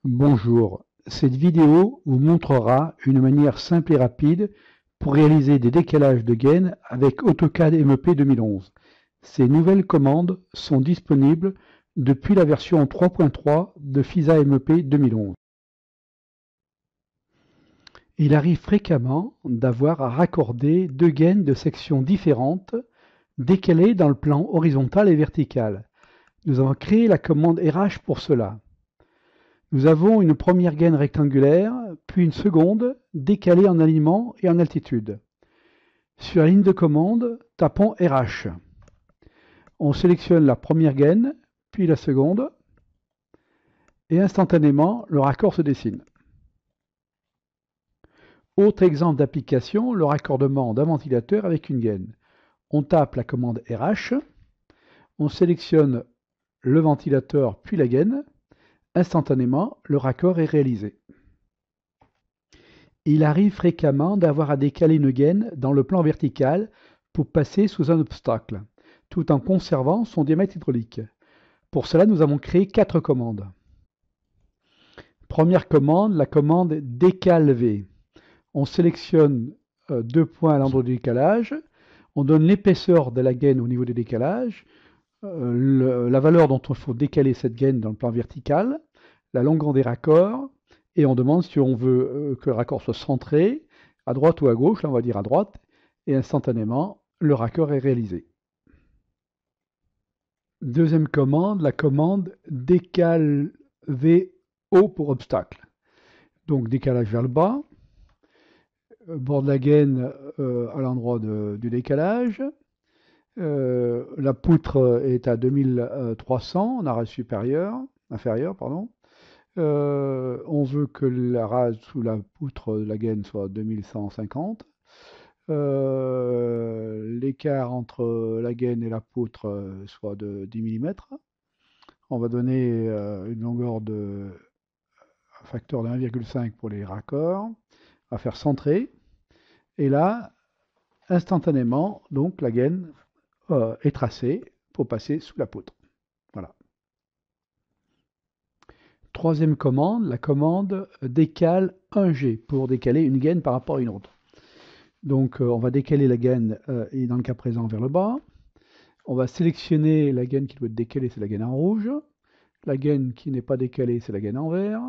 Bonjour, cette vidéo vous montrera une manière simple et rapide pour réaliser des décalages de gaines avec AutoCAD MEP 2011. Ces nouvelles commandes sont disponibles depuis la version 3.3 de FISA MEP 2011. Il arrive fréquemment d'avoir à raccorder deux gaines de sections différentes, décalées dans le plan horizontal et vertical. Nous avons créé la commande RH pour cela. Nous avons une première gaine rectangulaire, puis une seconde décalée en alignement et en altitude. Sur la ligne de commande, tapons RH. On sélectionne la première gaine, puis la seconde, et instantanément, le raccord se dessine. Autre exemple d'application, le raccordement d'un ventilateur avec une gaine. On tape la commande RH, on sélectionne le ventilateur puis la gaine. Instantanément, le raccord est réalisé. Il arrive fréquemment d'avoir à décaler une gaine dans le plan vertical pour passer sous un obstacle, tout en conservant son diamètre hydraulique. Pour cela, nous avons créé 4 commandes. Première commande, la commande décale-V. On sélectionne 2 points à l'endroit du décalage, on donne l'épaisseur de la gaine au niveau du décalage, la valeur dont il faut décaler cette gaine dans le plan vertical, la longueur des raccords, et on demande si on veut que le raccord soit centré, à droite ou à gauche, là on va dire à droite, et instantanément, le raccord est réalisé. Deuxième commande, la commande décale VO pour obstacle. Donc décalage vers le bas, bord de la gaine à l'endroit du décalage. La poutre est à 2300 en arrêt inférieur. On veut que la rase sous la poutre de la gaine soit 2150. L'écart entre la gaine et la poutre soit de 10 mm. On va donner une longueur un facteur de 1,5 pour les raccords. On va faire centrer. Et là, instantanément, donc la gaine est tracée pour passer sous la poutre. Voilà. Troisième commande, la commande décale 1G pour décaler une gaine par rapport à une autre. Donc on va décaler la gaine, et dans le cas présent, vers le bas. On va sélectionner la gaine qui doit être décalée, c'est la gaine en rouge. La gaine qui n'est pas décalée, c'est la gaine en vert.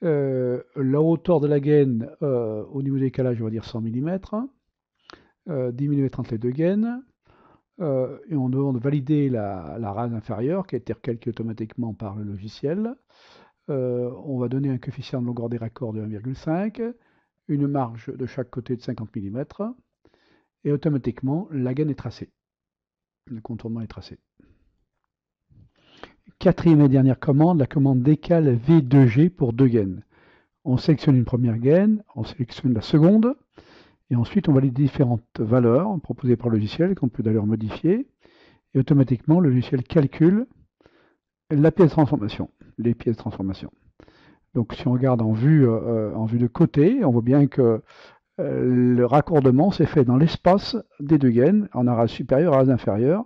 La hauteur de la gaine au niveau du décalage, on va dire 100 mm. 10 mm entre les deux gaines. Et on demande de valider la rase inférieure qui a été recalculée automatiquement par le logiciel. On va donner un coefficient de longueur des raccords de 1,5, une marge de chaque côté de 50 mm, et automatiquement la gaine est tracée. Le contournement est tracé. Quatrième et dernière commande, la commande décale V2G pour deux gaines. On sélectionne une première gaine, on sélectionne la seconde, et ensuite on valide différentes valeurs proposées par le logiciel qu'on peut d'ailleurs modifier, et automatiquement le logiciel calcule la pièce de transformation, les pièces de transformation. Donc si on regarde en vue de côté, on voit bien que le raccordement s'est fait dans l'espace des deux gaines, en arrase supérieure et arrase inférieure,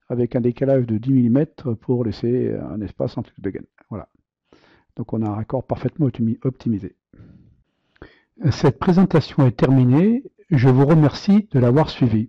avec un décalage de 10 mm pour laisser un espace entre les deux gaines. Voilà. Donc on a un raccord parfaitement optimisé. Cette présentation est terminée. Je vous remercie de l'avoir suivie.